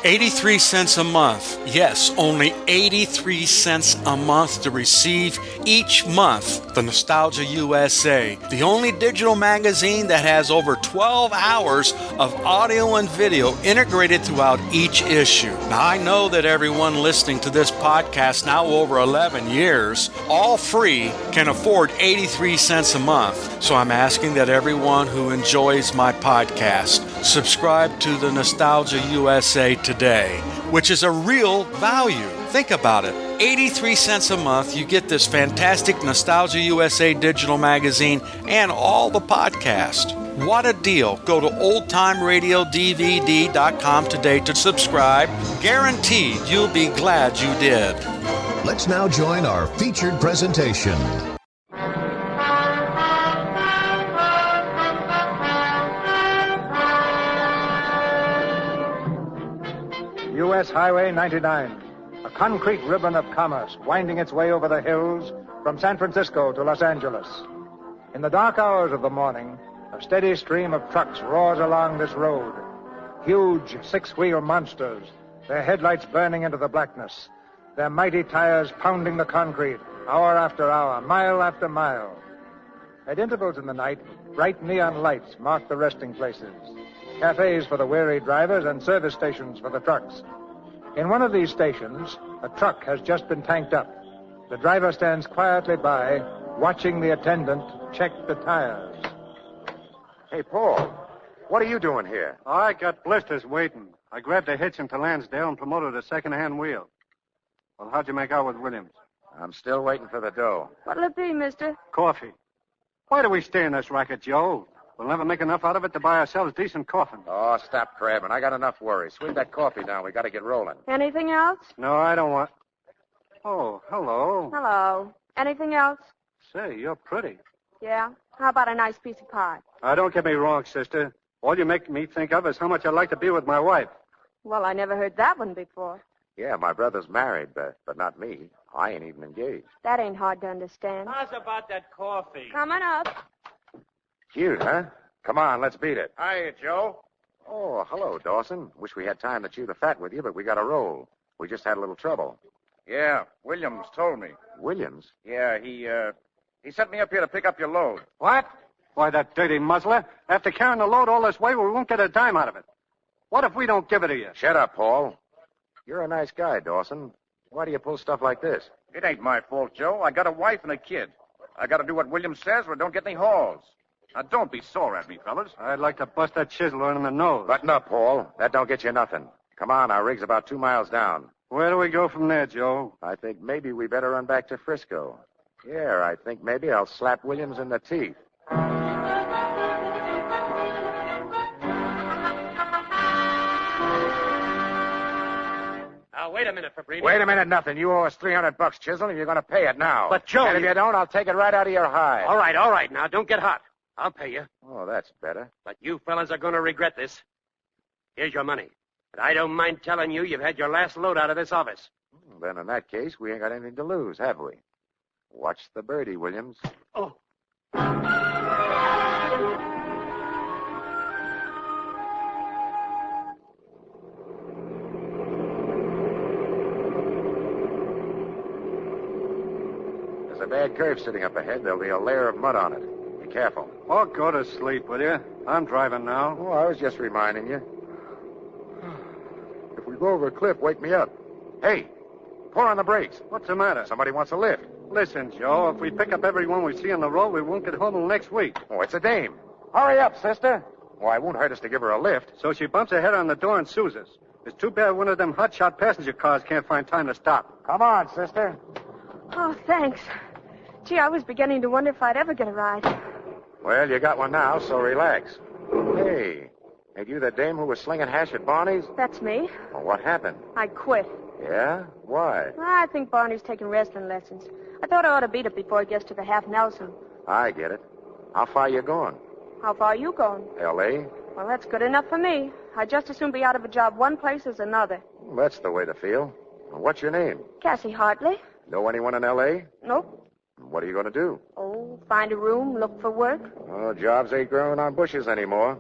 83 cents a month. Yes, only 83 cents a month to receive each month the Nostalgia USA, the only digital magazine that has over 12 hours of audio and video integrated throughout each issue. Now, I know that everyone listening to this podcast now over 11 years, all free, can afford 83 cents a month. So I'm asking that everyone who enjoys my podcast subscribe to the Nostalgia USA today, which is a real value. Think about it. 83 cents a month, you get this fantastic Nostalgia USA digital magazine and all the podcast. What a deal. Go to oldtimeradiodvd.com today to subscribe. Guaranteed you'll be glad you did. Let's now join our featured presentation. U.S. Highway 99, a concrete ribbon of commerce winding its way over the hills from San Francisco to Los Angeles. In the dark hours of the morning, a steady stream of trucks roars along this road. Huge six-wheel monsters, their headlights burning into the blackness, their mighty tires pounding the concrete, hour after hour, mile after mile. At intervals in the night, bright neon lights mark the resting places, cafes for the weary drivers and service stations for the trucks. In one of these stations, a truck has just been tanked up. The driver stands quietly by, watching the attendant check the tires. Hey, Paul, what are you doing here? Oh, I got blisters waiting. I grabbed a hitch into Lansdale and promoted a second-hand wheel. Well, how'd you make out with Williams? I'm still waiting for the dough. What'll it be, mister? Coffee. Why do we stay in this racket, Joe? We'll never make enough out of it to buy ourselves decent coffin. Oh, stop crabbing. I got enough worry. Sweep that coffee down. We got to get rolling. Anything else? No, I don't want... Oh, hello. Hello. Anything else? Say, you're pretty. Yeah? How about a nice piece of pie? Don't get me wrong, sister. All you make me think of is how much I'd like to be with my wife. Well, I never heard that one before. Yeah, my brother's married, but not me. I ain't even engaged. That ain't hard to understand. How's about that coffee? Coming up. Cute, huh? Come on, let's beat it. Hiya, Joe. Oh, hello, Dawson. Wish we had time to chew the fat with you, but we got to roll. We just had a little trouble. Yeah, Williams told me. Williams? Yeah, he sent me up here to pick up your load. What? Why, that dirty muzzler. After carrying the load all this way, we won't get a dime out of it. What if we don't give it to you? Shut up, Paul. You're a nice guy, Dawson. Why do you pull stuff like this? It ain't my fault, Joe. I got a wife and a kid. I got to do what Williams says or I don't get any hauls. Now, don't be sore at me, fellas. I'd like to bust that chiseler in the nose. Button up, Paul. That don't get you nothing. Come on, our rig's about 2 miles down. Where do we go from there, Joe? I think maybe we better run back to Frisco. Yeah, I think maybe I'll slap Williams in the teeth. Now, wait a minute, Fabrini. Wait a minute, nothing. You owe us $300, Chisel, and you're going to pay it now. But, Joe, And if you don't, I'll take it right out of your hide. All right. Now, don't get hot. I'll pay you. Oh, that's better. But you fellas are going to regret this. Here's your money. But I don't mind telling you you've had your last load out of this office. Then in that case, we ain't got anything to lose, have we? Watch the birdie, Williams. Oh. There's a bad curve sitting up ahead. There'll be a layer of mud on it. Be careful. Oh, go to sleep, will you? I'm driving now. Oh, I was just reminding you. If we go over a cliff, wake me up. Hey, pour on the brakes. What's the matter? Somebody wants a lift. Listen, Joe, if we pick up everyone we see on the road, we won't get home till next week. Oh, it's a dame. Hurry up, sister. Well, it won't hurt us to give her a lift. So she bumps her head on the door and sues us. It's too bad one of them hotshot passenger cars can't find time to stop. Come on, sister. Oh, thanks. Gee, I was beginning to wonder if I'd ever get a ride. Well, you got one now, so relax. Hey, ain't you the dame who was slinging hash at Barney's? That's me. Well, what happened? I quit. Yeah? Why? I think Barney's taking wrestling lessons. I thought I ought to beat it before he gets to the half Nelson. I get it. How far you going? How far are you going? L.A.? Well, that's good enough for me. I'd just as soon be out of a job one place as another. Well, that's the way to feel. Well, what's your name? Cassie Hartley? Know anyone in L.A.? Nope. What are you going to do? Oh, find a room, look for work. Oh, jobs ain't growing on bushes anymore.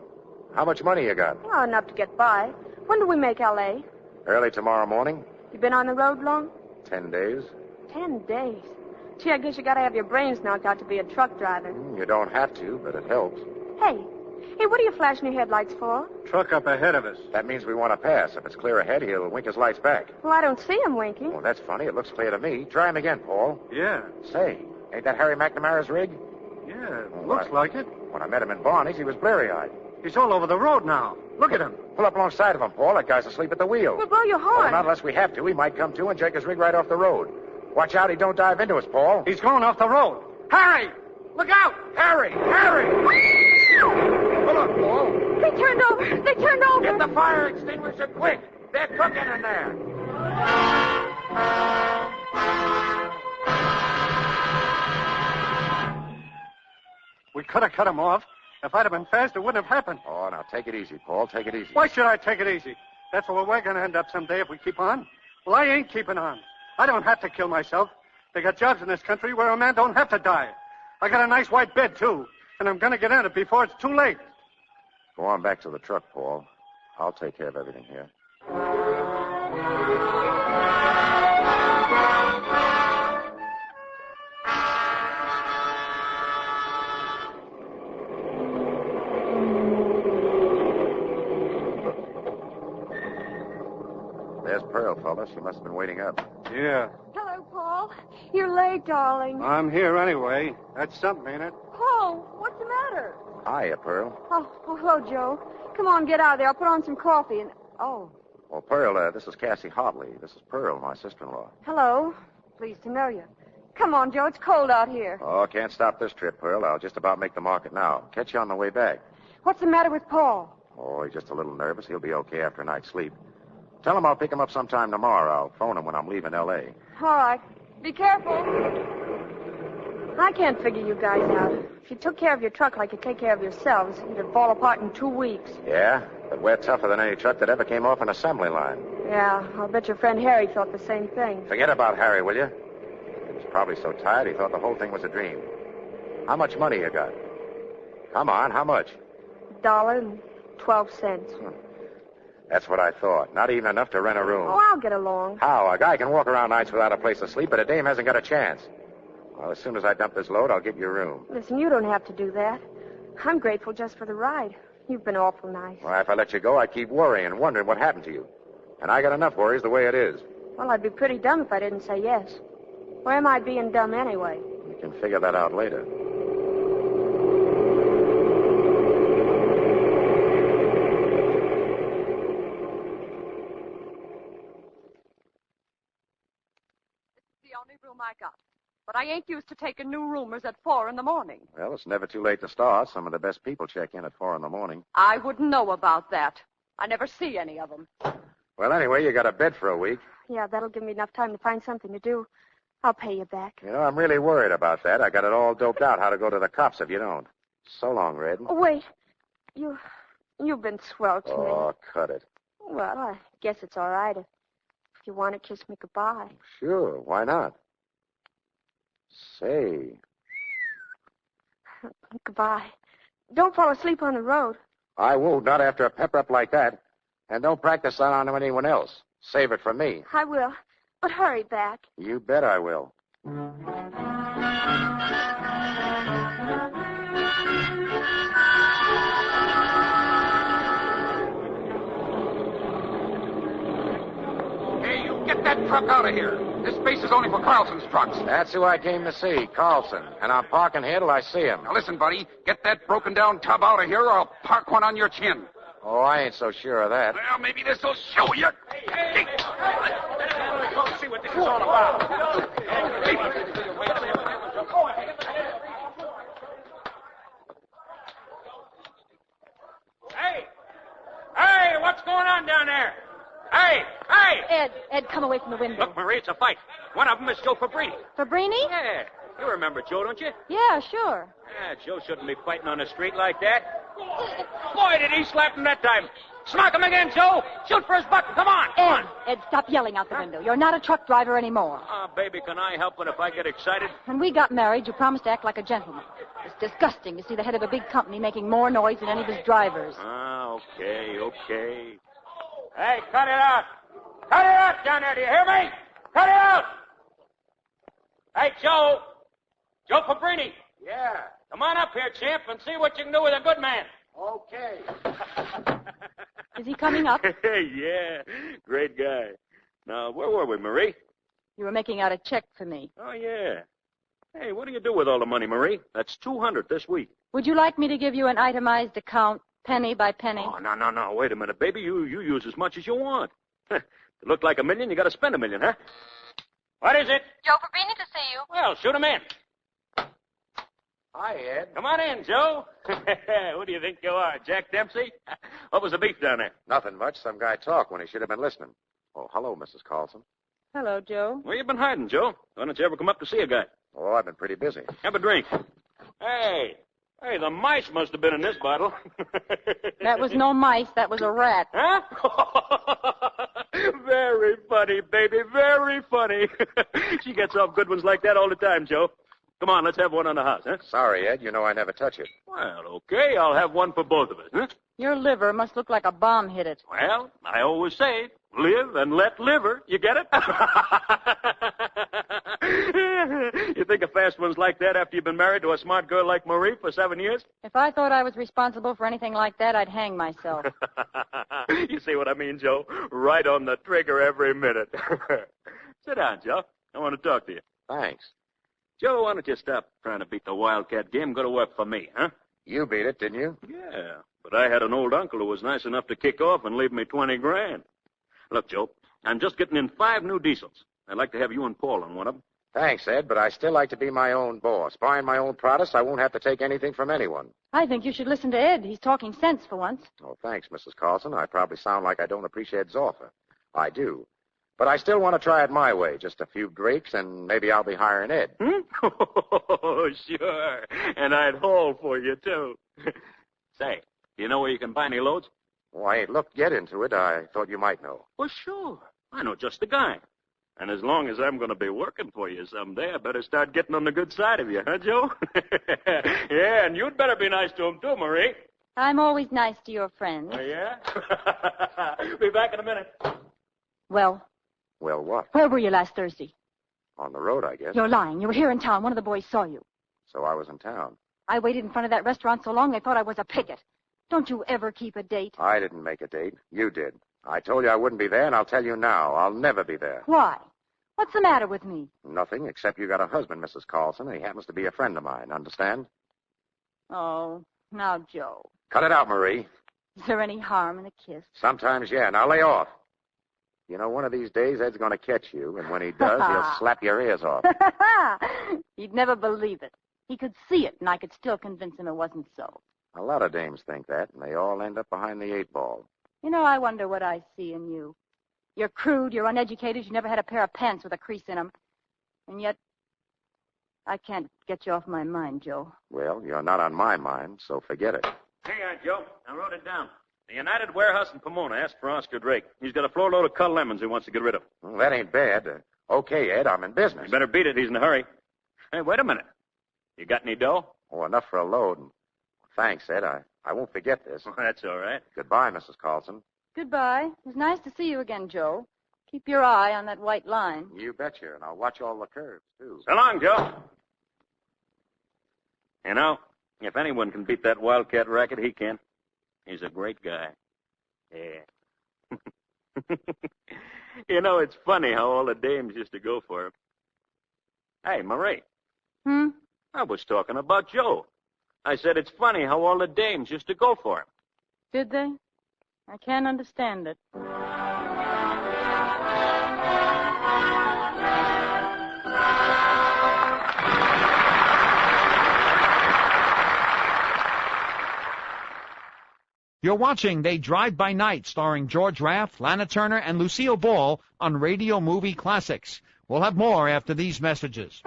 How much money you got? Oh, enough to get by. When do we make L.A.? Early tomorrow morning. You been on the road long? 10 days. 10 days. Gee, I guess you gotta have your brains knocked out to be a truck driver. You don't have to, but it helps. Hey, what are you flashing your headlights for? Truck up ahead of us. That means we want to pass. If it's clear ahead, he'll wink his lights back. Well, I don't see him winking. Well, that's funny. It looks clear to me. Try him again, Paul. Yeah. Say, ain't that Harry McNamara's rig? Yeah, looks like it. When I met him in Barney's, he was bleary-eyed. He's all over the road now. Look at him. Pull up alongside of him, Paul. That guy's asleep at the wheel. Well, blow your Well, horn. not unless we have to. He might come to and jerk his rig right off the road. Watch out he don't dive into us, Paul. He's going off the road. Harry! Look out! Harry! Harry! Pull up, Paul. They turned over. Get the fire extinguisher quick. They're cooking in there. We could have cut him off. If I'd have been fast, it wouldn't have happened. Oh, now take it easy, Paul. Take it easy. Why should I take it easy? That's where we're going to end up someday if we keep on. Well, I ain't keeping on. I don't have to kill myself. They got jobs in this country where a man don't have to die. I got a nice white bed, too. And I'm going to get in it before it's too late. Go on back to the truck, Paul. I'll take care of everything here. There's Pearl, fella. She must have been waiting up. Yeah. Hello, Paul. You're late, darling. I'm here anyway. That's something, ain't it? Paul, what's the matter? Hiya, Pearl. Oh, hello, Joe. Come on, get out of there. I'll put on some coffee and... Oh, Well, Pearl, this is Cassie Hobley. This is Pearl, my sister-in-law. hello. Pleased to know you. Come on, Joe. It's cold out here. Oh, can't stop this trip, Pearl. I'll just about make the market now. Catch you on the way back. What's the matter with Paul? Oh, he's just a little nervous. He'll be okay after a night's sleep. Tell him I'll pick him up sometime tomorrow. I'll phone him when I'm leaving L.A. All right. Be careful. I can't figure you guys out. If you took care of your truck like you take care of yourselves, it'd fall apart in 2 weeks. Yeah? But we're tougher than any truck that ever came off an assembly line. Yeah, I'll bet your friend Harry thought the same thing. Forget about Harry, will you? He was probably so tired he thought the whole thing was a dream. How much money you got? Come on, how much? $1.12. That's what I thought. Not even enough to rent a room. Oh, I'll get along. How? A guy can walk around nights without a place to sleep, but a dame hasn't got a chance. Well, as soon as I dump this load, I'll get you a room. Listen, you don't have to do that. I'm grateful just for the ride. You've been awful nice. Well, if I let you go, I keep worrying and wondering what happened to you. And I got enough worries the way it is. Well, I'd be pretty dumb if I didn't say yes. Or am I being dumb anyway? You can figure that out later. The only room I got. But I ain't used to taking new roomers at 4 in the morning. Well, it's never too late to start. Some of the best people check in at 4 in the morning. I wouldn't know about that. I never see any of them. Well, anyway, you got a bed for a week. Yeah, that'll give me enough time to find something to do. I'll pay you back. You know, I'm really worried about that. I got it all doped out how to go to the cops if you don't. So long, Red. Oh, wait. You've been swell to me. Oh, cut it. Well, I guess it's all right if you want to kiss me goodbye. Sure, why not? Say. Goodbye. Don't fall asleep on the road. I won't, not after a pep-up like that. And don't practice that on anyone else. Save it for me. I will. But hurry back. You bet I will. Hey, you get that truck out of here. This space is only for Carlson's trucks. That's who I came to see, Carlson. And I'm parking here till I see him. Now listen, buddy. Get that broken-down tub out of here or I'll park one on your chin. Oh, I ain't so sure of that. Well, maybe this'll show you. Hey. Let's see what this is all about. Hey, what's going on down there? Hey! Ed, come away from the window. Look, Marie, it's a fight. One of them is Joe Fabrini. Fabrini? Yeah. You remember Joe, don't you? Yeah, sure. Yeah, Joe shouldn't be fighting on the street like that. Boy, did he slap him that time. Smack him again, Joe. Shoot for his button. Come on. Ed, stop yelling out the window. You're not a truck driver anymore. Oh, baby, can I help it if I get excited? When we got married, you promised to act like a gentleman. It's disgusting to see the head of a big company making more noise than any of his drivers. Ah, okay. Hey, cut it out. Cut it out down there, do you hear me? Cut it out! Hey, Joe. Joe Cabrini. Yeah. Come on up here, champ, and see what you can do with a good man. Okay. Is he coming up? Yeah, great guy. Now, where were we, Marie? You were making out a check for me. Oh, yeah. Hey, what do you do with all the money, Marie? That's $200 this week. Would you like me to give you an itemized account, penny by penny? Oh, no. Wait a minute, baby. You use as much as you want. To look like $1 million, you got to spend $1 million, huh? What is it? Joe Fabrini to see you. Well, shoot him in. Hi, Ed. Come on in, Joe. Who do you think you are, Jack Dempsey? What was the beef down there? Nothing much. Some guy talked when he should have been listening. Oh, hello, Mrs. Carlson. Hello, Joe. Where you been hiding, Joe? Why don't you ever come up to see a guy? Oh, I've been pretty busy. Have a drink. Hey, the mice must have been in this bottle. That was no mice. That was a rat. Huh? Very funny, baby. Very funny. She gets off good ones like that all the time, Joe. Come on, let's have one on the house, huh? Sorry, Ed. You know I never touch it. Well, okay. I'll have one for both of us, huh? Your liver must look like a bomb hit it. Well, I always say, live and let liver. You get it? You think a fast one's like that after you've been married to a smart girl like Marie for 7 years? If I thought I was responsible for anything like that, I'd hang myself. You see what I mean, Joe? Right on the trigger every minute. Sit down, Joe. I want to talk to you. Thanks. Joe, why don't you stop trying to beat the Wildcat game? Go to work for me, huh? You beat it, didn't you? Yeah, but I had an old uncle who was nice enough to kick off and leave me 20 grand. Look, Joe, I'm just getting in 5 new diesels. I'd like to have you and Paul on one of them. Thanks, Ed, but I still like to be my own boss. Buying my own products, I won't have to take anything from anyone. I think you should listen to Ed. He's talking sense for once. Oh, thanks, Mrs. Carlson. I probably sound like I don't appreciate Ed's offer. I do. But I still want to try it my way. Just a few drakes, and maybe I'll be hiring Ed. Oh, sure. And I'd haul for you, too. Say, do you know where you can buy any loads? Oh, I ain't looked yet into it. I thought you might know. Well, sure. I know just the guy. And as long as I'm going to be working for you someday, I better start getting on the good side of you, huh, Joe? Yeah, and you'd better be nice to him, too, Marie. I'm always nice to your friends. Oh, yeah? Be back in a minute. Well, Well, what? where were you last Thursday? On the road, I guess. You're lying. You were here in town. One of the boys saw you. So I was in town. I waited in front of that restaurant so long they thought I was a picket. Don't you ever keep a date? I didn't make a date. You did. I told you I wouldn't be there, and I'll tell you now. I'll never be there. Why? What's the matter with me? Nothing, except you got a husband, Mrs. Carlson, and he happens to be a friend of mine. Understand? Oh, now, Joe. Cut it out, Marie. Is there any harm in a kiss? Sometimes, yeah. Now lay off. You know, one of these days, Ed's going to catch you, and when he does, he'll slap your ears off. He'd never believe it. He could see it, and I could still convince him it wasn't so. A lot of dames think that, and they all end up behind the 8-ball. You know, I wonder what I see in you. You're crude, you're uneducated, you never had a pair of pants with a crease in them. And yet, I can't get you off my mind, Joe. Well, you're not on my mind, so forget it. Hang on, Joe. I wrote it down. The United Warehouse in Pomona asked for Oscar Drake. He's got a floor load of cull lemons he wants to get rid of. Well, that ain't bad. Okay, Ed, I'm in business. You better beat it. He's in a hurry. Hey, wait a minute. You got any dough? Oh, enough for a load. Thanks, Ed. I won't forget this. That's all right. Goodbye, Mrs. Carlson. Goodbye. It was nice to see you again, Joe. Keep your eye on that white line. You betcha, and I'll watch all the curves, too. So long, Joe. You know, if anyone can beat that Wildcat racket, he can. He's a great guy. Yeah. You know, it's funny how all the dames used to go for him. Hey, Marie. I was talking about Joe. I said it's funny how all the dames used to go for him. Did they? I can't understand it. You're watching They Drive by Night, starring George Raft, Lana Turner, and Lucille Ball on Radio Movie Classics. We'll have more after these messages.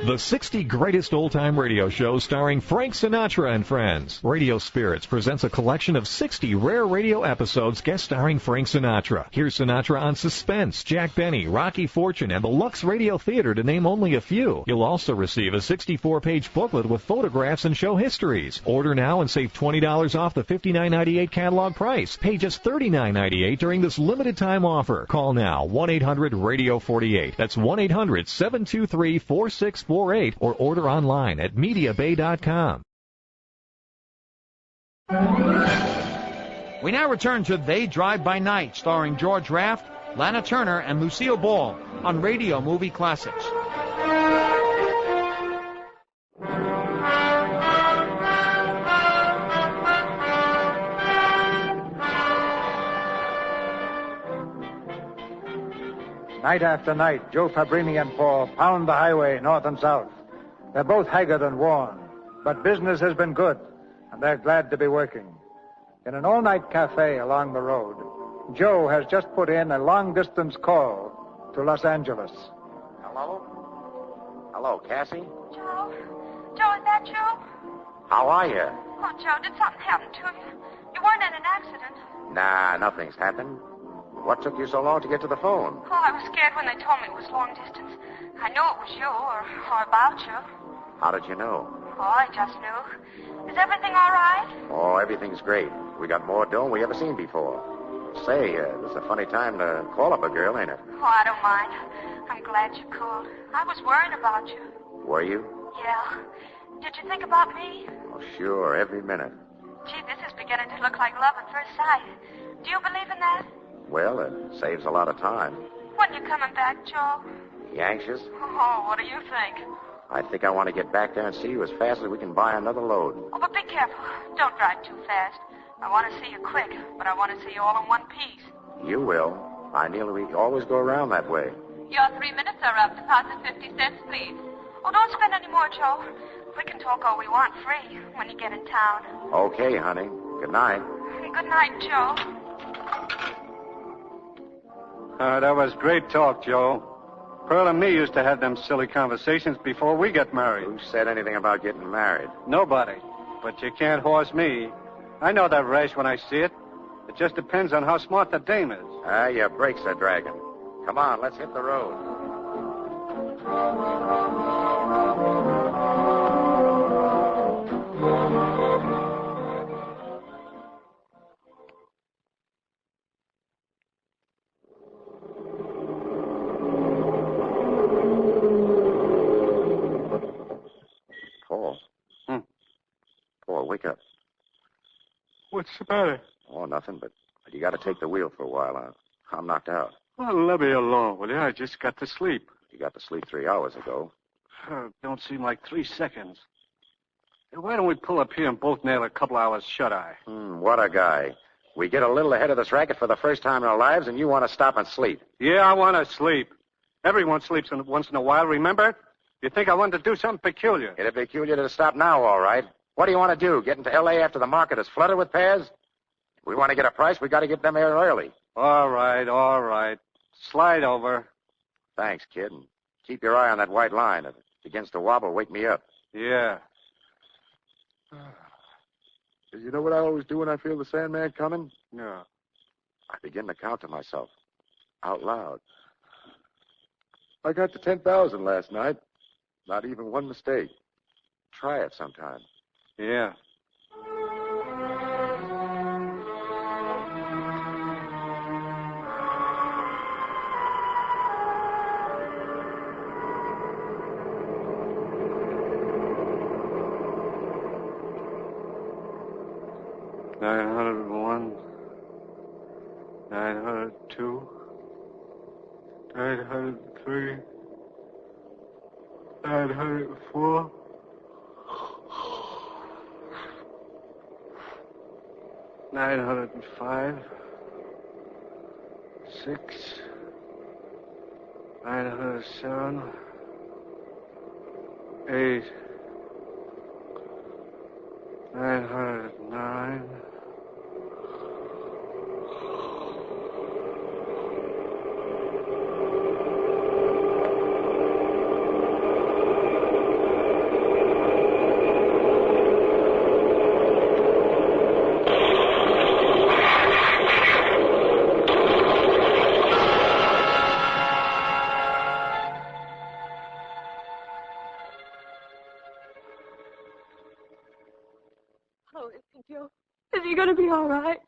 The 60 Greatest Old-Time Radio Shows starring Frank Sinatra and Friends. Radio Spirits presents a collection of 60 rare radio episodes guest starring Frank Sinatra. Here's Sinatra on Suspense, Jack Benny, Rocky Fortune, and the Lux Radio Theater, to name only a few. You'll also receive a 64-page booklet with photographs and show histories. Order now and save $20 off the $59.98 catalog price. Pay just $39.98 during this limited time offer. Call now, 1-800-RADIO-48. That's 1-800-723-4648, or order online at MediaBay.com. We now return to They Drive by Night, starring George Raft, Lana Turner, and Lucille Ball on Radio Movie Classics. Night after night, Joe Fabrini and Paul pound the highway north and south. They're both haggard and worn, but business has been good, and they're glad to be working. In an all-night cafe along the road, Joe has just put in a long-distance call to Los Angeles. Hello? Hello, Cassie? Joe? Joe, is that you? How are you? Oh, Joe, did something happen to you? You weren't in an accident. Nah, nothing's happened. What took you so long to get to the phone? Oh, I was scared when they told me it was long distance. I knew it was you or about you. How did you know? Oh, I just knew. Is everything all right? Oh, everything's great. We got more dough than we ever seen before. Say, this is a funny time to call up a girl, ain't it? Oh, I don't mind. I'm glad you called. I was worried about you. Were you? Yeah. Did you think about me? Oh, sure, every minute. Gee, this is beginning to look like love at first sight. Do you believe in that? Well, it saves a lot of time. When you coming back, Joe? You anxious? Oh, what do you think? I think I want to get back there and see you as fast as we can buy another load. Oh, but be careful. Don't drive too fast. I want to see you quick, but I want to see you all in one piece. You will. I nearly always go around that way. Your 3 minutes are up. Deposit 50 cents, please. Oh, don't spend any more, Joe. We can talk all we want free when you get in town. Okay, honey. Good night. Good night, Joe. That was great talk, Joe. Pearl and me used to have them silly conversations before we got married. Who said anything about getting married? Nobody. But you can't horse me. I know that rash when I see it. It just depends on how smart the dame is. Your brakes are dragging. Come on, let's hit the road. Paul. Paul, wake up. What's the matter? Oh, nothing, but you got to take the wheel for a while. I'm knocked out. Well, let me alone, will you? I just got to sleep. You got to sleep 3 hours ago. Don't seem like 3 seconds. Hey, why don't we pull up here and both nail a couple hours shut-eye? What a guy. We get a little ahead of this racket for the first time in our lives, and you want to stop and sleep. Yeah, I want to sleep. Everyone sleeps once in a while, remember? You think I wanted to do something peculiar? It'd be peculiar to stop now, all right. What do you want to do, get into L.A. after the market is flooded with pears? If we want to get a price, we got to get them here early. All right. Slide over. Thanks, kid. And keep your eye on that white line. If it begins to wobble, wake me up. Yeah. You know what I always do when I feel the Sandman coming? No. I begin to count to myself, out loud. I got to 10,000 last night. Not even one mistake. Try it sometime. Yeah. $901, $902, $903, $904, $905, 6, 907, 8, 909. all right?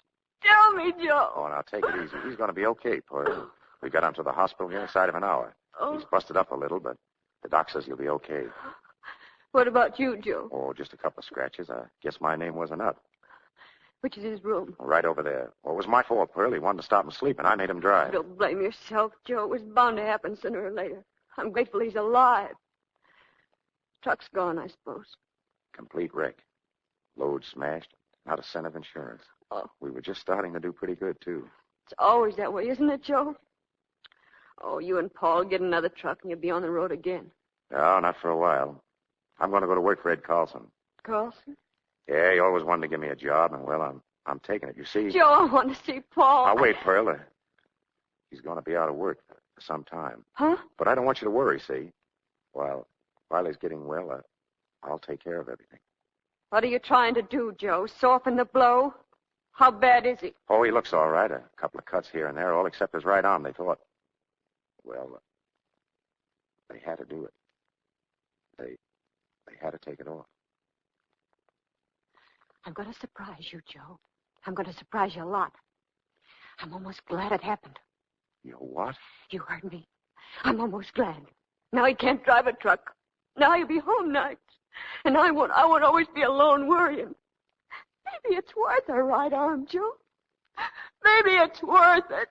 Tell me, Joe. Oh, now take it easy. He's going to be okay, Pearl. We got him to the hospital here inside of an hour. Oh. He's busted up a little, but the doc says he'll be okay. What about you, Joe? Oh, just a couple of scratches. I guess my name wasn't up. Which is his room? Right over there. Well, it was my fault, Pearl. He wanted to stop and sleep, and I made him drive. Don't blame yourself, Joe. It was bound to happen sooner or later. I'm grateful he's alive. Truck's gone, I suppose. Complete wreck. Load smashed. Not a cent of insurance. Oh. We were just starting to do pretty good, too. It's always that way, isn't it, Joe? Oh, you and Paul get another truck and you'll be on the road again. No, not for a while. I'm going to go to work for Ed Carlson. Carlson? Yeah, he always wanted to give me a job, and, well, I'm taking it. You see... Joe, I want to see Paul. Now, wait, Pearl. He's going to be out of work for some time. Huh? But I don't want you to worry, see? While he's getting well, I'll take care of everything. What are you trying to do, Joe? Soften the blow? How bad is he? Oh, he looks all right. A couple of cuts here and there, all except his right arm, they thought. Well, they had to do it. They had to take it off. I'm going to surprise you, Joe. I'm going to surprise you a lot. I'm almost glad it happened. You what? You heard me. I'm almost glad. Now he can't drive a truck. Now he'll be home nights. And I won't always be alone worrying. Maybe it's worth a right arm, Joe. Maybe it's worth it.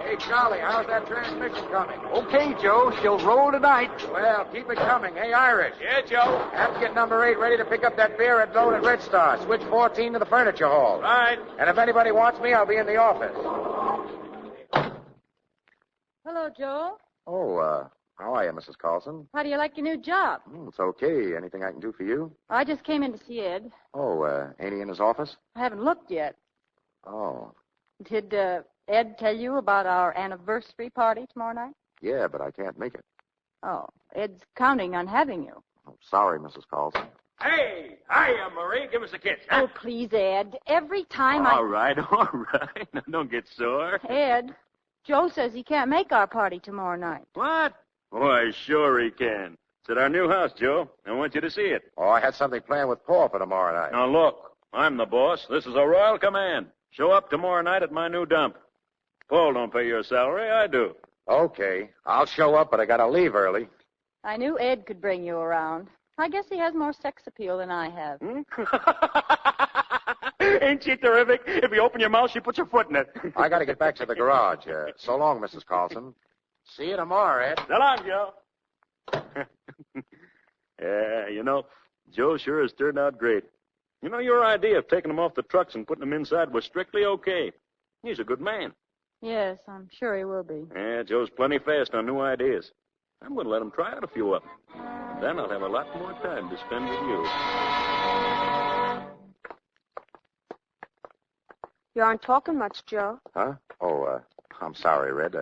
Hey, Charlie, how's that transmission coming? Okay, Joe. She'll roll tonight. Well, keep it coming. Hey, Irish. Yeah, Joe. Have to get number 8 ready to pick up that beer at load at Red Star. Switch 14 to the furniture hall. Right. And if anybody wants me, I'll be in the office. Hello, Joe. Oh, how are you, Mrs. Carlson? How do you like your new job? It's okay. Anything I can do for you? I just came in to see Ed. Oh, ain't he in his office? I haven't looked yet. Oh, Did Ed tell you about our anniversary party tomorrow night? yeah, but I can't make it. Oh, Ed's counting on having you. Oh, sorry, Mrs. Carlson. Hey, hiya, Marie. Give us a kiss. Oh, please, Ed. Every time All right. Now, don't get sore. Ed, Joe says he can't make our party tomorrow night. What? Why, sure he can. It's at our new house, Joe. I want you to see it. Oh, I had something planned with Paul for tomorrow night. Now, look. I'm the boss. This is a royal command. Show up tomorrow night at my new dump. Paul don't pay your salary. I do. Okay, I'll show up, but I gotta leave early. I knew Ed could bring you around. I guess he has more sex appeal than I have. Ain't she terrific? If you open your mouth, she puts her foot in it. I gotta get back to the garage. So long, Mrs. Carlson. See you tomorrow, Ed. So long, Joe. Yeah, Joe sure has turned out great. Your idea of taking them off the trucks and putting them inside was strictly okay. He's a good man. Yes, I'm sure he will be. Yeah, Joe's plenty fast on new ideas. I'm going to let him try out a few of them. Then I'll have a lot more time to spend with you. You aren't talking much, Joe. Huh? Oh, I'm sorry, Red.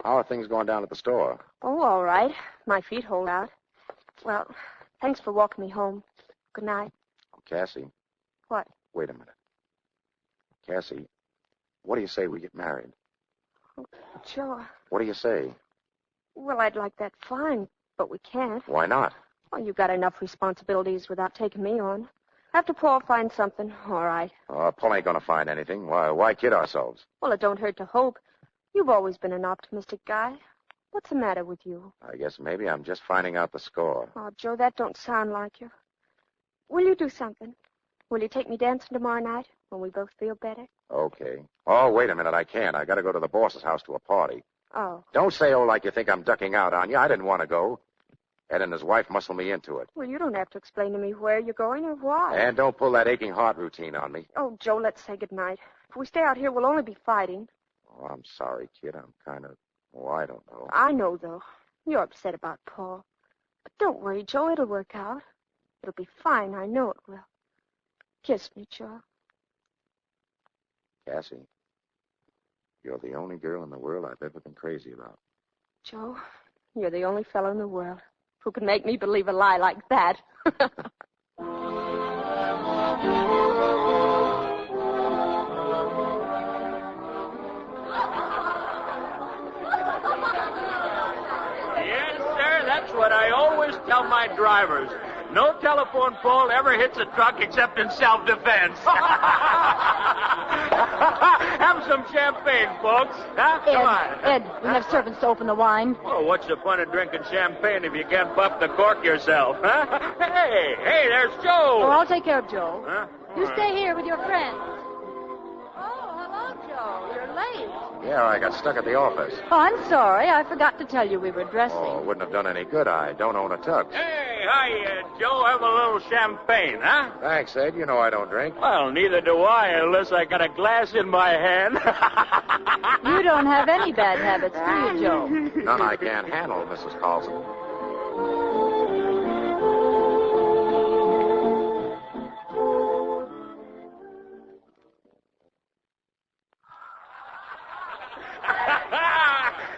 How are things going down at the store? Oh, all right. My feet hold out. Well, thanks for walking me home. Good night. Oh, Cassie. What? Wait a minute. Cassie, what do you say we get married? Oh, Joe. What do you say? Well, I'd like that fine, but we can't. Why not? Well, you've got enough responsibilities without taking me on. After Paul finds something, all right. Paul ain't gonna find anything. Why kid ourselves? Well, it don't hurt to hope. You've always been an optimistic guy. What's the matter with you? I guess maybe I'm just finding out the score. Oh, Joe, that don't sound like you. Will you do something? Will you take me dancing tomorrow night when we both feel better? Okay. Oh, wait a minute. I can't. I gotta go to the boss's house to a party. Oh. Don't say like you think I'm ducking out on you. I didn't want to go. Ed and his wife muscled me into it. Well, you don't have to explain to me where you're going or why. And don't pull that aching heart routine on me. Oh, Joe, let's say goodnight. If we stay out here, we'll only be fighting. Oh, I'm sorry, kid. I'm kind of... Oh, I don't know. I know, though. You're upset about Paul. But don't worry, Joe. It'll work out. It'll be fine. I know it will. Kiss me, Joe. Cassie, you're the only girl in the world I've ever been crazy about. Joe, you're the only fellow in the world who can make me believe a lie like that. tell my drivers. No telephone pole ever hits a truck except in self-defense. Have some champagne, folks. Huh? Come on. Ed, we have servants to open the wine. Oh, what's the fun of drinking champagne if you can't pop the cork yourself, huh? Hey, there's Joe. Oh, I'll take care of Joe. Huh? You stay here with your friends. Oh, hello, Joe. You're late. Yeah, I got stuck at the office. Oh, I'm sorry. I forgot to tell you we were dressing. Oh, it wouldn't have done any good. I don't own a tux. Hey, hi, Joe. Have a little champagne, huh? Thanks, Ed. You know I don't drink. Well, neither do I, unless I got a glass in my hand. You don't have any bad habits, do you, Joe? None I can't handle, Mrs. Carlson.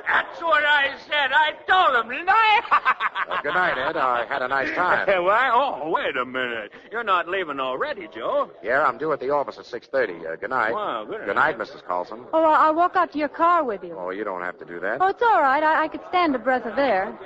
That's what I said. I told him, didn't I? Good night, Ed. I had a nice time. Why? Oh, wait a minute. You're not leaving already, Joe. Yeah, I'm due at the office at 6:30. Good night. Well, Good night, Mrs. Carlson. Oh, I'll walk out to your car with you. Oh, you don't have to do that. Oh, it's all right. I could stand a breath of air.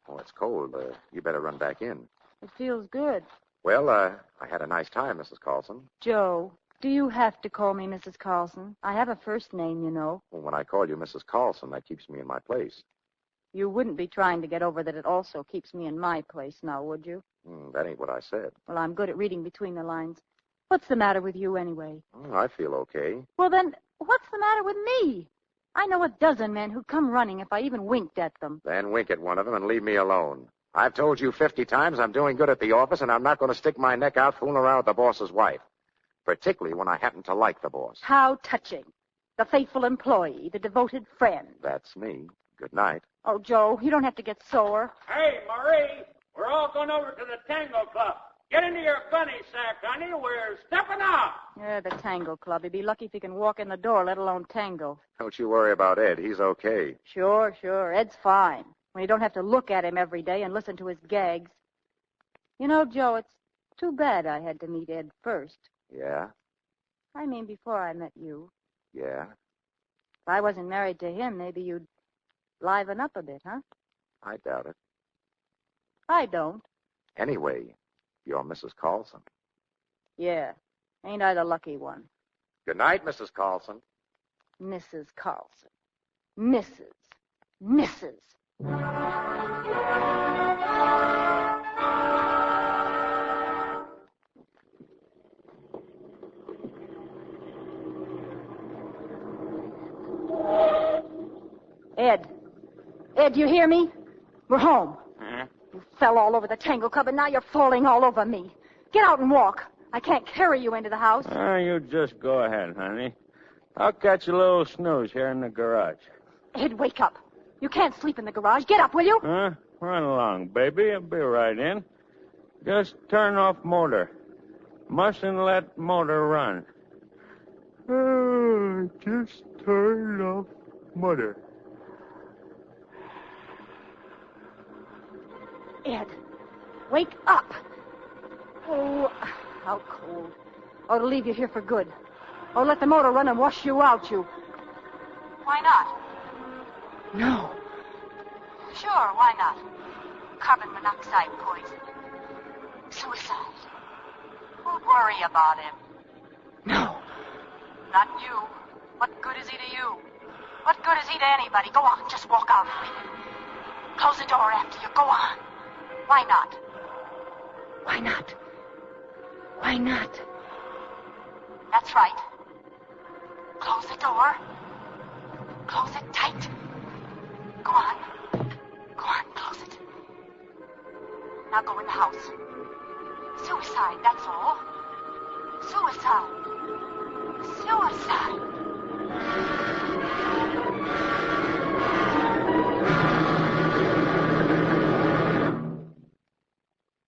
Oh, it's cold. You better run back in. It feels good. Well, I had a nice time, Mrs. Carlson. Joe, do you have to call me Mrs. Carlson? I have a first name, you know. Well, when I call you Mrs. Carlson, that keeps me in my place. You wouldn't be trying to get over that it also keeps me in my place now, would you? That ain't what I said. Well, I'm good at reading between the lines. What's the matter with you, anyway? I feel okay. Well, then, what's the matter with me? I know a dozen men who'd come running if I even winked at them. Then wink at one of them and leave me alone. I've told you 50 times I'm doing good at the office, and I'm not going to stick my neck out fooling around with the boss's wife. Particularly when I happen to like the boss. How touching. The faithful employee, the devoted friend. That's me. Good night. Oh, Joe, you don't have to get sore. Hey, Marie, we're all going over to the Tango Club. Get into your gunny sack, honey. We're stepping out. Yeah, the Tango Club. He'd be lucky if he can walk in the door, let alone tango. Don't you worry about Ed. He's okay. Sure. Ed's fine. When you don't have to look at him every day and listen to his gags. You know, Joe, it's too bad I had to meet Ed first. Yeah? I mean, before I met you. Yeah? If I wasn't married to him, maybe you'd liven up a bit, huh? I doubt it. I don't. Anyway, you're Mrs. Carlson. Yeah. Ain't I the lucky one? Good night, Mrs. Carlson. Mrs. Carlson. Mrs. Ed, you hear me? We're home. Huh? You fell all over the Tango Club, and now you're falling all over me. Get out and walk. I can't carry you into the house. You just go ahead, honey. I'll catch a little snooze here in the garage. Ed, wake up. You can't sleep in the garage. Get up, will you? Huh? Run along, baby. I'll be right in. Just turn off motor. Mustn't let motor run. Just turn off motor. Ed, wake up. Oh, how cold. Oh, to leave you here for good. Oh, let the motor run and wash you out, you. Why not? No. Sure, why not? Carbon monoxide poison. Suicide. Don't worry about him. No. Not you. What good is he to you? What good is he to anybody? Go on, just walk out with him. Close the door after you. Go on. Why not? Why not? Why not? That's right. Close the door. Close it tight. Go on. Go on, close it. Now go in the house. Suicide, that's all. Suicide.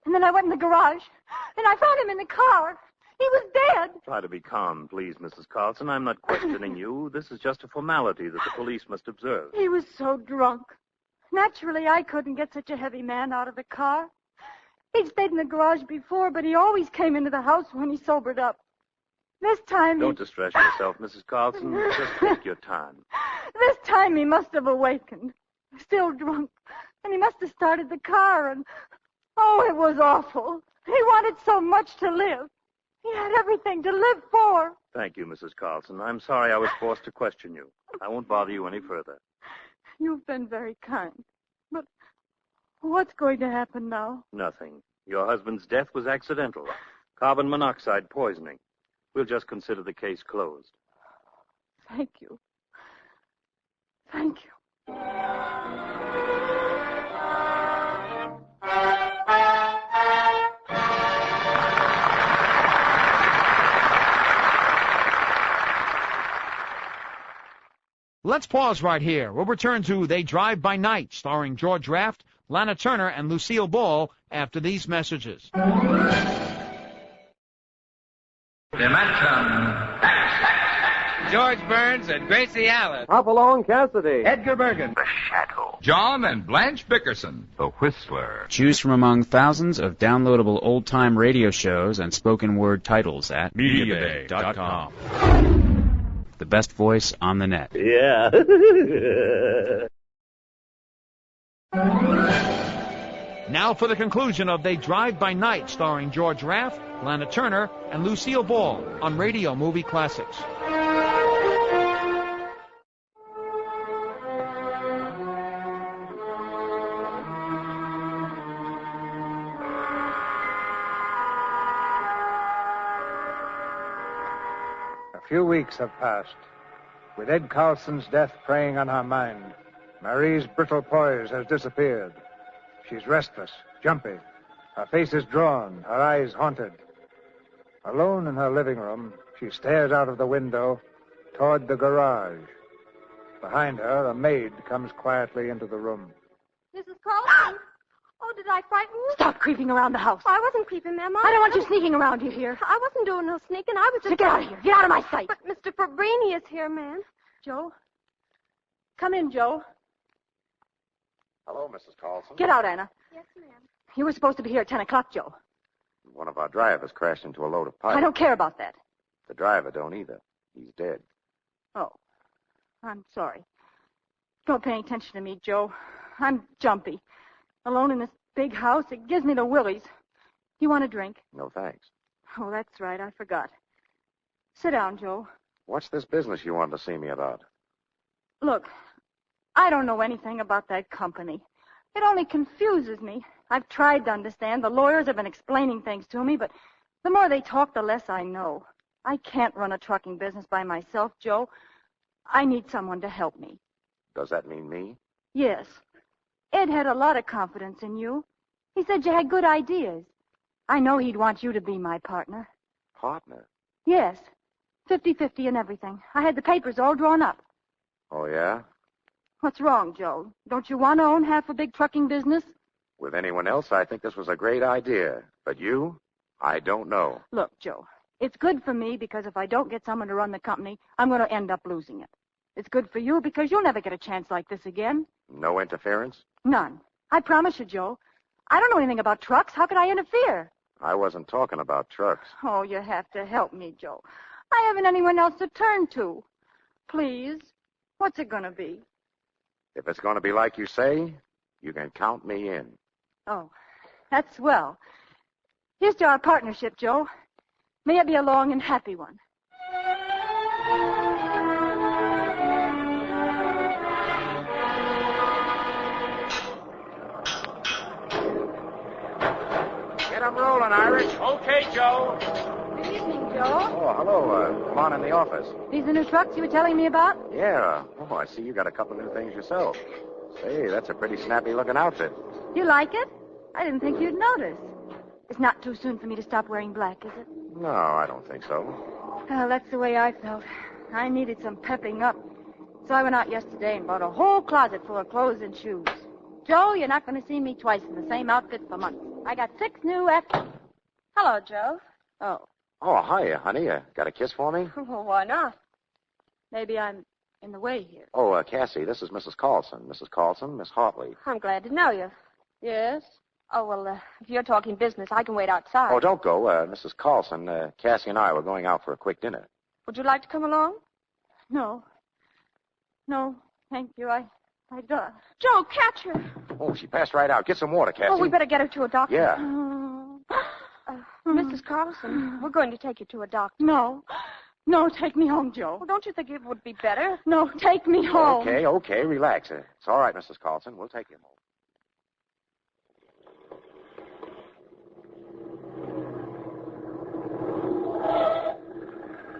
And then I went in the garage, and I found him in the car. He was dead. Try to be calm, please, Mrs. Carlson. I'm not questioning you. This is just a formality that the police must observe. He was so drunk. Naturally, I couldn't get such a heavy man out of the car. He'd stayed in the garage before, but he always came into the house when he sobered up. This time Don't distress yourself, Mrs. Carlson. Just take your time. This time he must have awakened. Still drunk. And he must have started the car and... Oh, it was awful. He wanted so much to live. He had everything to live for. Thank you, Mrs. Carlson. I'm sorry I was forced to question you. I won't bother you any further. You've been very kind. But what's going to happen now? Nothing. Your husband's death was accidental. Carbon monoxide poisoning. We'll just consider the case closed. Thank you. Thank you. Let's pause right here. We'll return to They Drive by Night, starring George Raft, Lana Turner, and Lucille Ball after these messages. George Burns and Gracie Allen. Hopalong Cassidy. Edgar Bergen. The Shadow. John and Blanche Bickerson. The Whistler. Choose from among thousands of downloadable old-time radio shows and spoken word titles at MediaBay.com. The best voice on the net. Yeah. Now for the conclusion of They Drive by Night, starring George Raft, Lana Turner, and Lucille Ball on Radio Movie Classics. A few weeks have passed. With Ed Carlson's death preying on her mind, Marie's brittle poise has disappeared. She's restless, jumpy. Her face is drawn, her eyes haunted. Alone in her living room, she stares out of the window toward the garage. Behind her, a maid comes quietly into the room. Mrs. Carlson? Oh, did I frighten you? Stop creeping around the house. I wasn't creeping, ma'am. I don't want you sneaking around here. I wasn't doing no sneaking. I was just... Get out of here. Get out of my sight. But Mr. Fabrini is here, ma'am. Joe? Come in, Joe. Hello, Mrs. Carlson. Get out, Anna. Yes, ma'am. You were supposed to be here at 10 o'clock, Joe. One of our drivers crashed into a load of pipe. I don't care about that. The driver don't either. He's dead. Oh. I'm sorry. Don't pay any attention to me, Joe. I'm jumpy. Alone in this big house, it gives me the willies. You want a drink? No, thanks. Oh, that's right. I forgot. Sit down, Joe. What's this business you wanted to see me about? Look, I don't know anything about that company. It only confuses me. I've tried to understand. The lawyers have been explaining things to me, but the more they talk, the less I know. I can't run a trucking business by myself, Joe. I need someone to help me. Does that mean me? Yes. Ed had a lot of confidence in you. He said you had good ideas. I know he'd want you to be my partner. Partner? Yes. 50-50 and everything. I had the papers all drawn up. Oh, yeah? What's wrong, Joe? Don't you want to own half a big trucking business? With anyone else, I think this was a great idea. But you? I don't know. Look, Joe, it's good for me because if I don't get someone to run the company, I'm going to end up losing it. It's good for you because you'll never get a chance like this again. No interference? None. I promise you, Joe. I don't know anything about trucks. How could I interfere? I wasn't talking about trucks. Oh, you have to help me, Joe. I haven't anyone else to turn to. Please. What's it going to be? If it's going to be like you say, you can count me in. Oh, that's swell. Here's to our partnership, Joe. May it be a long and happy one. Get 'em rolling, Irish. Okay, Joe. Good evening, Joe. Oh, hello. Come on in the office. These the new trucks you were telling me about? Yeah. Oh, I see you got a couple of new things yourself. Say, that's a pretty snappy-looking outfit. You like it? I didn't think you'd notice. It's not too soon for me to stop wearing black, is it? No, I don't think so. Well, that's the way I felt. I needed some pepping up. So I went out yesterday and bought a whole closet full of clothes and shoes. Joe, you're not going to see me twice in the same outfit for months. I got 6 new Hello, Joe. Oh. Oh, hi, honey. Got a kiss for me? Well, why not? Maybe I'm in the way here. Oh, Cassie, this is Mrs. Carlson. Mrs. Carlson, Miss Hartley. I'm glad to know you. Yes? Oh, well, if you're talking business, I can wait outside. Oh, don't go. Mrs. Carlson, Cassie and I were going out for a quick dinner. Would you like to come along? No. No, thank you. I don't. Joe, catch her. Oh, she passed right out. Get some water, Cassie. Oh, we better get her to a doctor. Yeah. Mrs. Carlson, we're going to take you to a doctor. No. No, take me home, Joe. Well, don't you think it would be better? No, take me home. Okay, relax. It's all right, Mrs. Carlson. We'll take you home.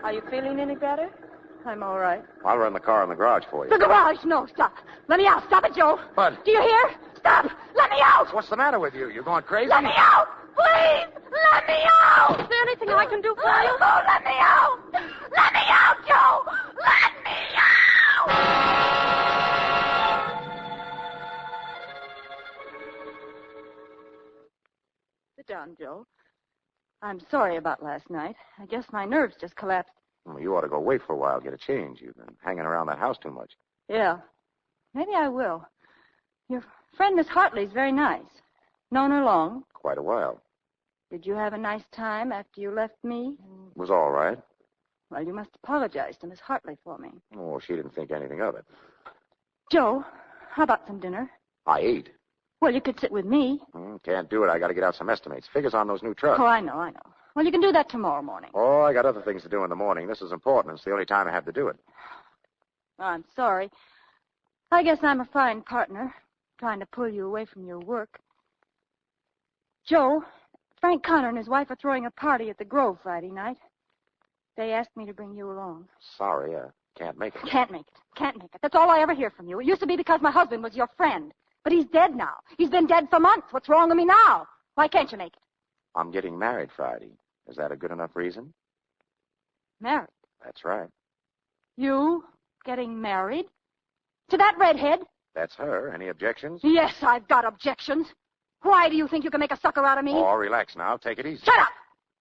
Are you feeling any better? I'm all right. I'll run the car in the garage for you. The garage? No, stop. Let me out. Stop it, Joe. What? Do you hear? Stop. Let me out. What's the matter with you? You going crazy? Let me out. Please. Let me out. Is there anything I can do for you? Oh, let me out. Let me out, Joe. Let me out. Sit down, Joe. I'm sorry about last night. I guess my nerves just collapsed. Well, you ought to go away for a while, get a change. You've been hanging around that house too much. Yeah. Maybe I will. Your friend Miss Hartley's very nice. Known her long. Quite a while. Did you have a nice time after you left me? It was all right. Well, you must apologize to Miss Hartley for me. Oh, she didn't think anything of it. Joe, how about some dinner? I ate. Well, you could sit with me. Can't do it. I got to get out some estimates. Figures on those new trucks. Oh, I know. Well, you can do that tomorrow morning. Oh, I got other things to do in the morning. This is important. It's the only time I have to do it. Oh, I'm sorry. I guess I'm a fine partner, trying to pull you away from your work. Joe, Frank Connor and his wife are throwing a party at the Grove Friday night. They asked me to bring you along. Sorry, can't make it. Can't make it. That's all I ever hear from you. It used to be because my husband was your friend. But he's dead now. He's been dead for months. What's wrong with me now? Why can't you make it? I'm getting married Friday. Is that a good enough reason? Married? That's right. You getting married? To that redhead? That's her. Any objections? Yes, I've got objections. Why do you think you can make a sucker out of me? Oh, relax now. Take it easy. Shut up!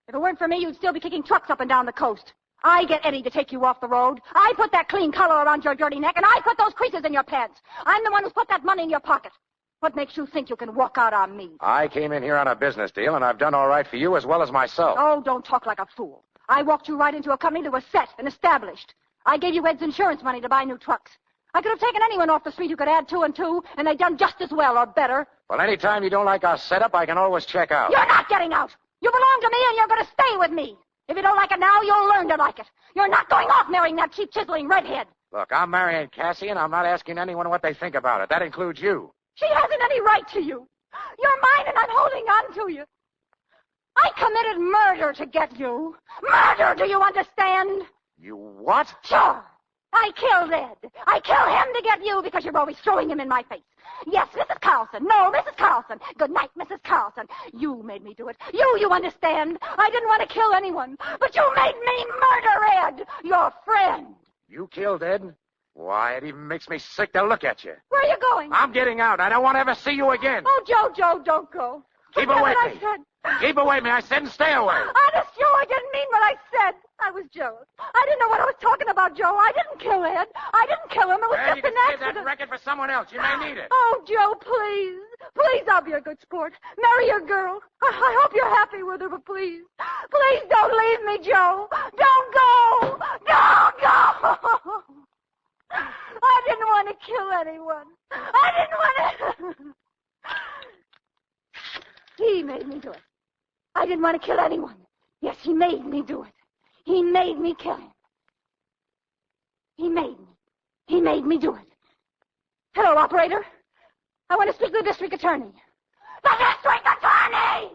If it weren't for me, you'd still be kicking trucks up and down the coast. I get Eddie to take you off the road. I put that clean collar around your dirty neck, and I put those creases in your pants. I'm the one who's put that money in your pocket. What makes you think you can walk out on me? I came in here on a business deal, and I've done all right for you as well as myself. Oh, don't talk like a fool. I walked you right into a company that was set and established. I gave you Ed's insurance money to buy new trucks. I could have taken anyone off the street who could add 2 and 2, and they'd done just as well or better. Well, any time you don't like our setup, I can always check out. You're not getting out. You belong to me, and you're going to stay with me. If you don't like it now, you'll learn to like it. You're not going off marrying that cheap, chiseling redhead. Look, I'm marrying Cassie, and I'm not asking anyone what they think about it. That includes you. She hasn't any right to you. You're mine, and I'm holding on to you. I committed murder to get you. Murder, do you understand? You what? Sure. I killed Ed. I killed him to get you because you're always throwing him in my face. Yes, Mrs. Carlson. No, Mrs. Carlson. Good night, Mrs. Carlson. You made me do it. You understand. I didn't want to kill anyone, but you made me murder Ed, your friend. You killed Ed? Why, it even makes me sick to look at you. Where are you going? I'm getting out. I don't want to ever see you again. Oh, Joe, don't go. Keep away from me. Keep away from me. I said and stay away. Honest, Joe, I didn't mean what I said. I was jealous. I didn't know what I was talking about, Joe. I didn't kill Ed. I didn't kill him. It was Well, just you an can save accident. that record for someone else. You may need it. Oh, Joe, please. Please, I'll be a good sport. Marry your girl. I hope you're happy with her, but please. Please don't leave me, Joe. Don't go. Don't go. I didn't want to kill anyone. I didn't want to... He made me do it. I didn't want to kill anyone. Yes, he made me do it. He made me kill him. He made me do it. Hello, operator. I want to speak to the district attorney. The district attorney!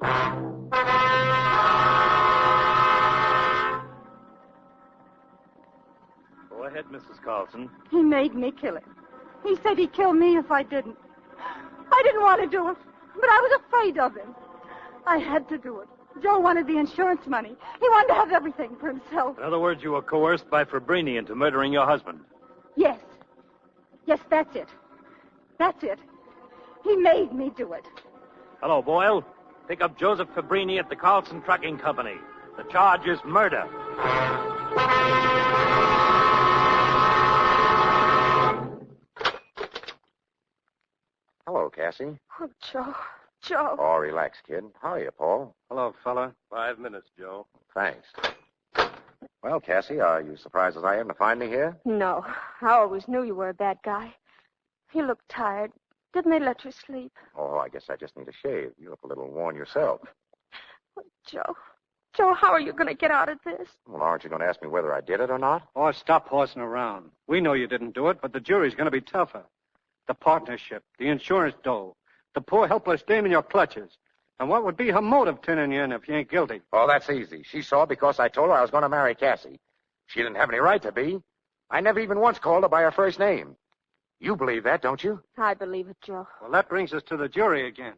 Go ahead, Mrs. Carlson. He made me kill him. He said he'd kill me if I didn't. I didn't want to do it, but I was afraid of him. I had to do it. Joe wanted the insurance money. He wanted to have everything for himself. In other words, you were coerced by Fabrini into murdering your husband. Yes. Yes, that's it. That's it. He made me do it. Hello, Boyle. Pick up Joseph Fabrini at the Carlson Trucking Company. The charge is murder. Hello, Cassie. Oh, Joe. Joe. Oh, relax, kid. How are you, Paul? Hello, fella. 5 minutes, Joe. Thanks. Well, Cassie, are you surprised as I am to find me here? No, I always knew you were a bad guy. You look tired. Didn't they let you sleep? Oh, I guess I just need a shave. You look a little worn yourself. Joe, how are you going to get out of this? Well, aren't you going to ask me whether I did it or not? Oh, stop horsing around. We know you didn't do it, but the jury's going to be tougher. The partnership, the insurance dough, the poor helpless dame in your clutches. And what would be her motive turning you in if you ain't guilty? Oh, that's easy. She saw because I told her I was going to marry Cassie. She didn't have any right to be. I never even once called her by her first name. You believe that, don't you? I believe it, Joe. Well, that brings us to the jury again.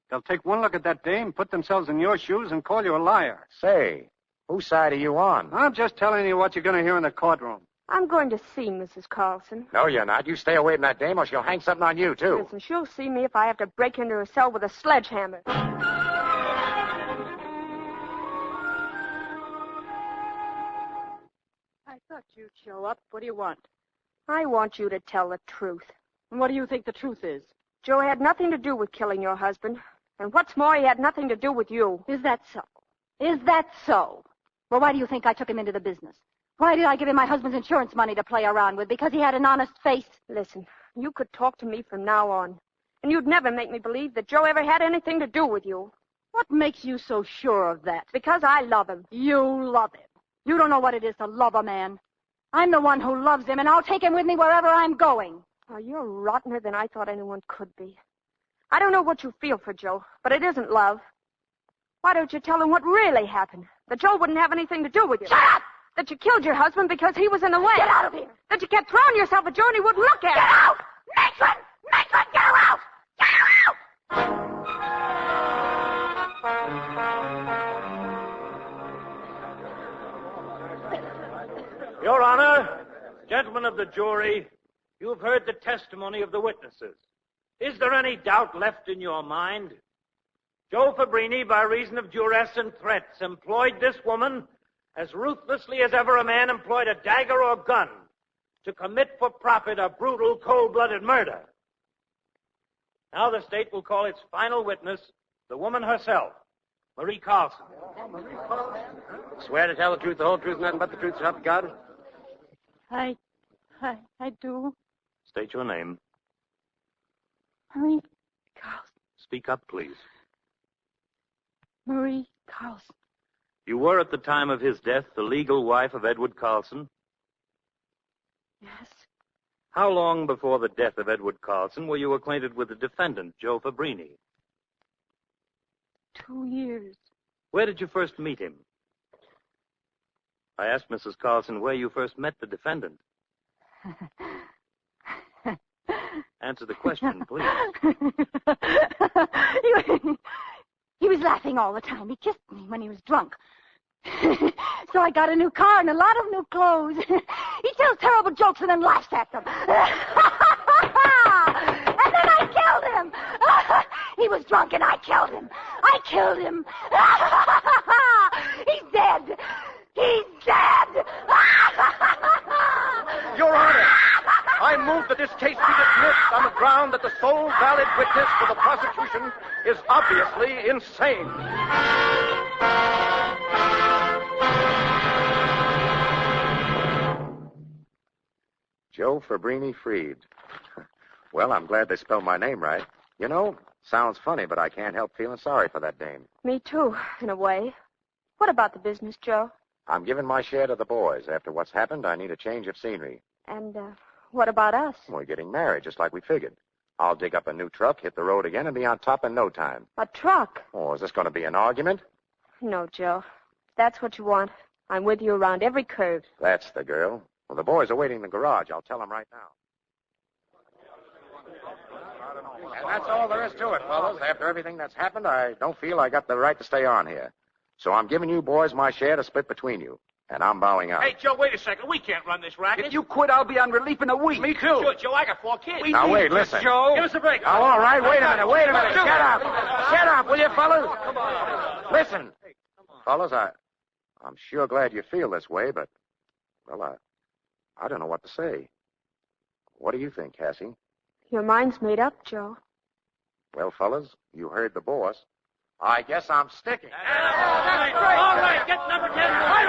They'll take one look at that dame, put themselves in your shoes, and call you a liar. Say, whose side are you on? I'm just telling you what you're going to hear in the courtroom. I'm going to see Mrs. Carlson. No, you're not. You stay away from that dame or she'll hang something on you, too. Listen, she'll see me if I have to break into her cell with a sledgehammer. I thought you'd show up. What do you want? I want you to tell the truth. And what do you think the truth is? Joe had nothing to do with killing your husband. And what's more, he had nothing to do with you. Is that so? Is that so? Well, why do you think I took him into the business? Why did I give him my husband's insurance money to play around with? Because he had an honest face? Listen, you could talk to me from now on. And you'd never make me believe that Joe ever had anything to do with you. What makes you so sure of that? Because I love him. You love him. You don't know what it is to love a man. I'm the one who loves him, and I'll take him with me wherever I'm going. Oh, you're rottener than I thought anyone could be. I don't know what you feel for Joe, but it isn't love. Why don't you tell him what really happened? That Joe wouldn't have anything to do with you. Shut up! That you killed your husband because he was in the way. Get out of here! That you kept throwing yourself at Joe and he wouldn't look at Get out! Matron! Matron, get her out! Get her out! Your Honor, gentlemen of the jury, you've heard the testimony of the witnesses. Is there any doubt left in your mind? Joe Fabrini, by reason of duress and threats, employed this woman as ruthlessly as ever a man employed a dagger or gun to commit for profit a brutal, cold-blooded murder. Now the state will call its final witness, the woman herself, Marie Carlson. Swear to tell the truth, the whole truth, nothing but the truth, so help you God? I do. State your name. Marie Carlson. Speak up, please. Marie Carlson. You were, at the time of his death, the legal wife of Edward Carlson? Yes. How long before the death of Edward Carlson were you acquainted with the defendant, Joe Fabrini? 2 years. Where did you first meet him? I asked Mrs. Carlson where you first met the defendant. Answer the question, please. He was laughing all the time. He kissed me when he was drunk. So I got a new car and a lot of new clothes. He tells terrible jokes and then laughs at them. And then I killed him. He was drunk and I killed him. I killed him. He's dead. He's dead. Your Honor, I move that this case be dismissed on the ground that the sole valid witness for the prosecution is obviously insane. Joe Fabrini freed. Well, I'm glad they spelled my name right. You know, sounds funny, but I can't help feeling sorry for that dame. Me too, in a way. What about the business, Joe? I'm giving my share to the boys. After what's happened, I need a change of scenery. And, what about us? We're getting married, just like we figured. I'll dig up a new truck, hit the road again, and be on top in no time. A truck? Oh, is this going to be an argument? No, Joe. If that's what you want, I'm with you around every curve. That's the girl. Well, the boys are waiting in the garage. I'll tell them right now. And that's all there is to it, fellas. After everything that's happened, I don't feel I got the right to stay on here. So I'm giving you boys my share to split between you. And I'm bowing out. Hey, Joe, wait a second. We can't run this racket. If you quit, I'll be on relief in a week. Me too. Sure, Joe, I got 4 kids. Now, wait, listen. Joe. Give us a break. Oh, all right, wait a minute. Shut up. Shut up, will you, fellas? Listen. Fellas, I'm sure glad you feel this way, but, well, I don't know what to say. What do you think, Cassie? Your mind's made up, Joe. Well, fellas, you heard the boss. I guess I'm sticking. All right, get number 10 moving.